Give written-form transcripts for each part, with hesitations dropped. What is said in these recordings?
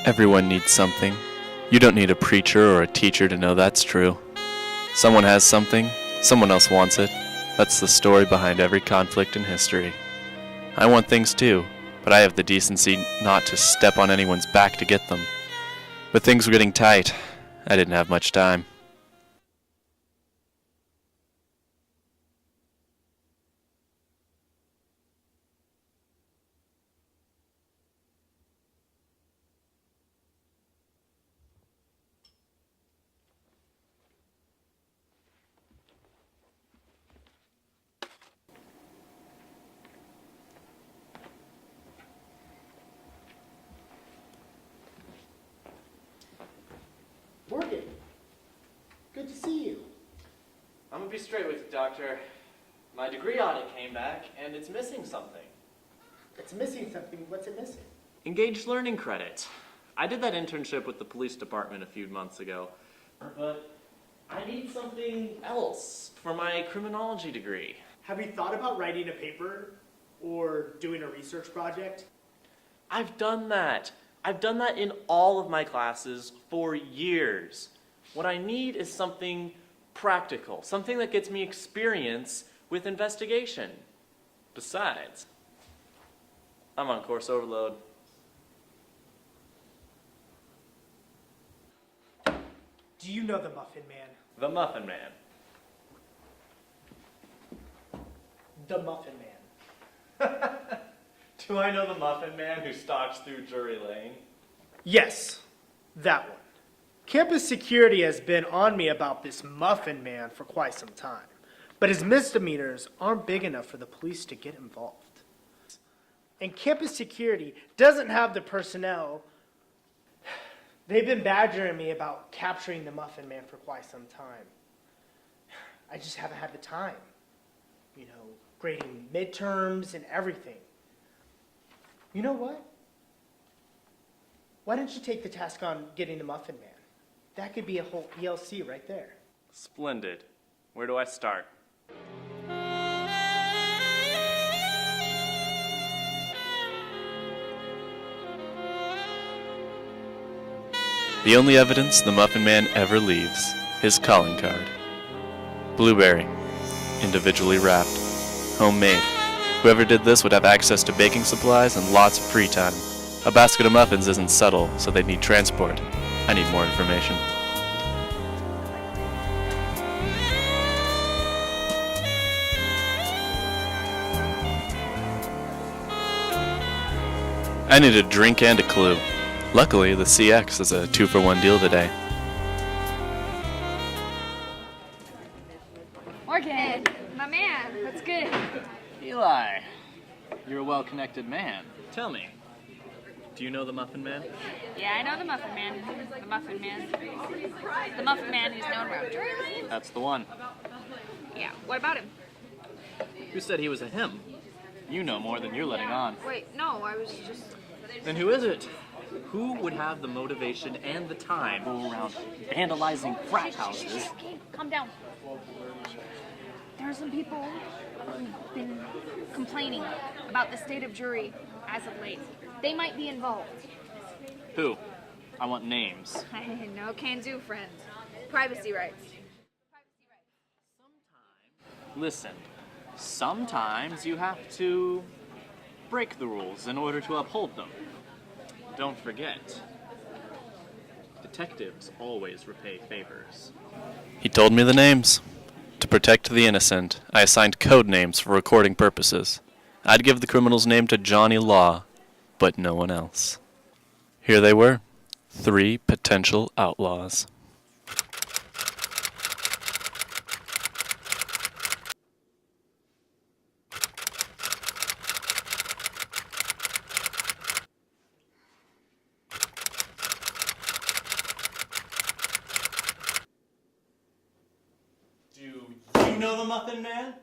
Everyone needs something. You don't need a preacher or a teacher to know that's true. Someone has something, someone else wants it. That's the story behind every conflict in history. I want things too, but I have the decency not to step on anyone's back to get them. But things were getting tight. I didn't have much time. Morgan, good to see you. I'm gonna be straight with you, Doctor. My degree audit came back, and it's missing something. It's missing something. What's it missing? Engaged learning credit. I did that internship with the police department a few months ago, but I need something else for my criminology degree. Have you thought about writing a paper or doing a research project? I've done that. I've done that in all of my classes for years. What I need is something practical, something that gets me experience with investigation. Besides, I'm on course overload. Do you know the Muffin Man? The Muffin Man. The Muffin Man. Do I know the Muffin Man who stalks through Drury Lane? Yes, that one. Campus security has been on me about this Muffin Man for quite some time, but his misdemeanors aren't big enough for the police to get involved. And campus security doesn't have the personnel. They've been badgering me about capturing the Muffin Man for quite some time. I just haven't had the time. You know, grading midterms and everything. You know what? Why don't you take the task on getting the Muffin Man? That could be a whole ELC right there. Splendid. Where do I start? The only evidence the Muffin Man ever leaves, his calling card. Blueberry, individually wrapped, homemade. Whoever did this would have access to baking supplies and lots of free time. A basket of muffins isn't subtle, so they'd need transport. I need more information. I need a drink and a clue. Luckily, the CX is a 2-for-1 deal today. Morgan, my man, that's good. Eli, you're a well-connected man. Tell me, do you know the Muffin Man? Yeah, I know the Muffin Man. The Muffin Man. The Muffin Man who's known around Drury Lane. That's the one. Yeah, what about him? Who said he was a him? You know more than you're letting on. Wait, no, I was just... Then who is it? Who would have the motivation and the time to go around vandalizing frat houses? Okay, calm down. There are some people who've been complaining about the state of Drury as of late. They might be involved. Who? I want names. No can-do, friend. Privacy rights. Listen, sometimes you have to break the rules in order to uphold them. Don't forget, detectives always repay favors. He told me the names. To protect the innocent, I assigned code names for recording purposes. I'd give the criminal's name to Johnny Law, but no one else. Here they were, 3 potential outlaws. Do you know the Muffin Man?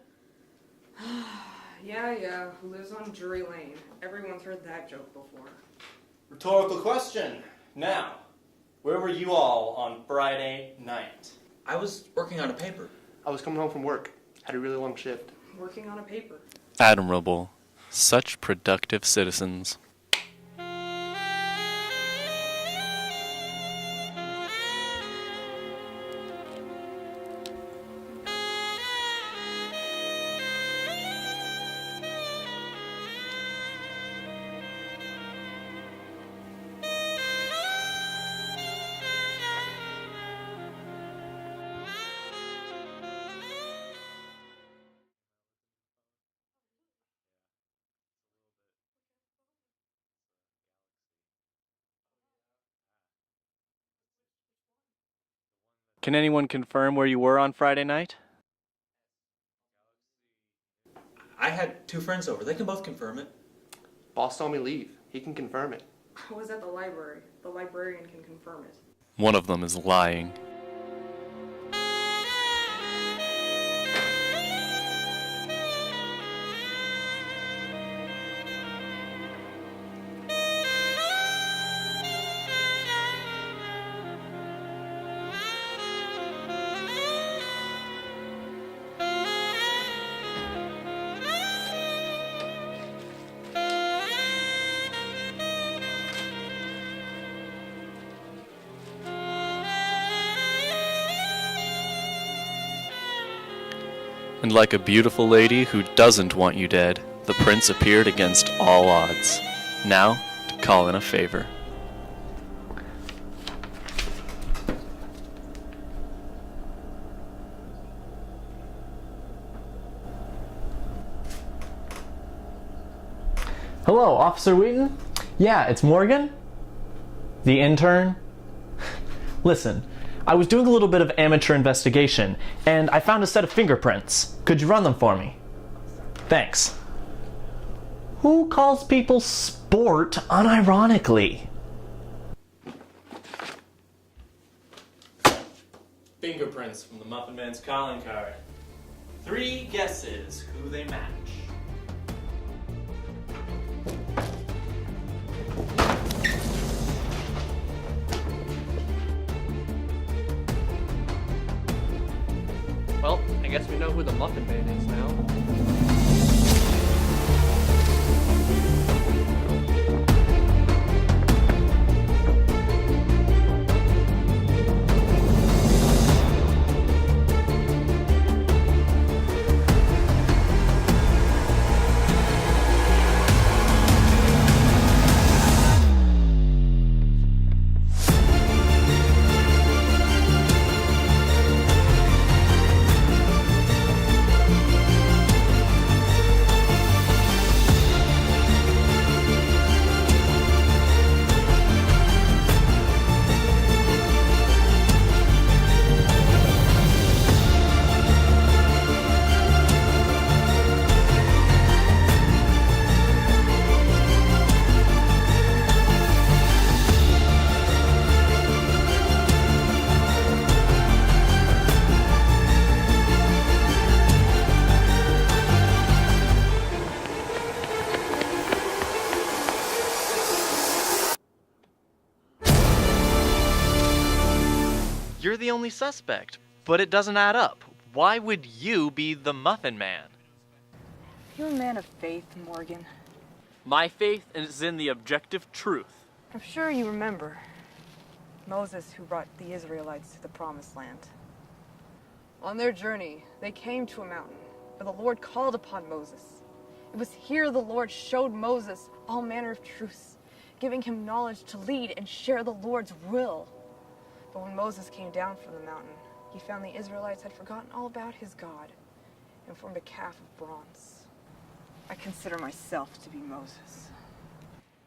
Yeah, who lives on Drury Lane. Everyone's heard that joke before. Rhetorical question. Now, where were you all on Friday night? I was working on a paper. I was coming home from work. Had a really long shift. Working on a paper. Admirable. Such productive citizens. Can anyone confirm where you were on Friday night? I had 2 friends over. They can both confirm it. Boss told me leave. He can confirm it. I was at the library. The librarian can confirm it. One of them is lying. And like a beautiful lady who doesn't want you dead, the prince appeared against all odds. Now, to call in a favor. Hello, Officer Wheaton? Yeah, it's Morgan? The intern? Listen, I was doing a little bit of amateur investigation, and I found a set of fingerprints. Could you run them for me? Thanks. Who calls people sport unironically? Fingerprints from the Muffin Man's calling card. 3 guesses who they match. Well, I guess we know who the Muffin Man is now. You're the only suspect, but it doesn't add up. Why would you be the Muffin Man? You're a man of faith, Morgan. My faith is in the objective truth. I'm sure you remember Moses, who brought the Israelites to the Promised Land. On their journey, they came to a mountain where the Lord called upon Moses. It was here the Lord showed Moses all manner of truths, giving him knowledge to lead and share the Lord's will. But when Moses came down from the mountain, he found the Israelites had forgotten all about his God and formed a calf of bronze. I consider myself to be Moses.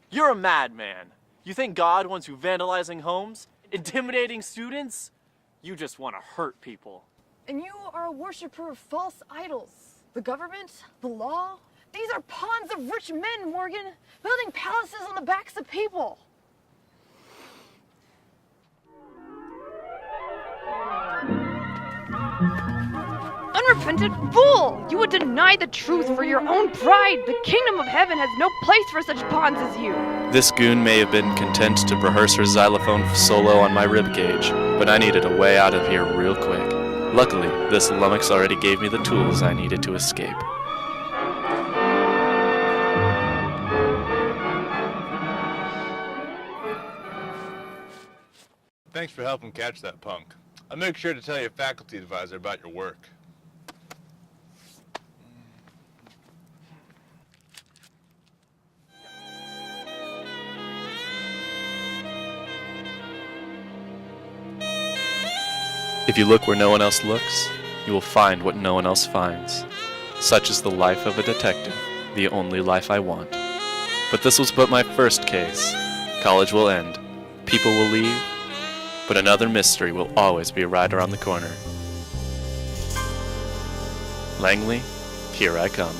You're a madman. You think God wants you vandalizing homes? Intimidating students? You just want to hurt people. And you are a worshiper of false idols. The government, the law, these are pawns of rich men, Morgan, building palaces on the backs of people. Unrepentant fool! You would deny the truth for your own pride. The kingdom of heaven has no place for such pawns as you. This goon may have been content to rehearse her xylophone solo on my ribcage, but I needed a way out of here real quick. Luckily, this lummox already gave me the tools I needed to escape. Thanks for helping catch that punk. I'll make sure to tell your faculty advisor about your work. If you look where no one else looks, you will find what no one else finds. Such is the life of a detective, the only life I want. But this was but my first case. College will end. People will leave. but another mystery will always be right around the corner. Langley, here I come.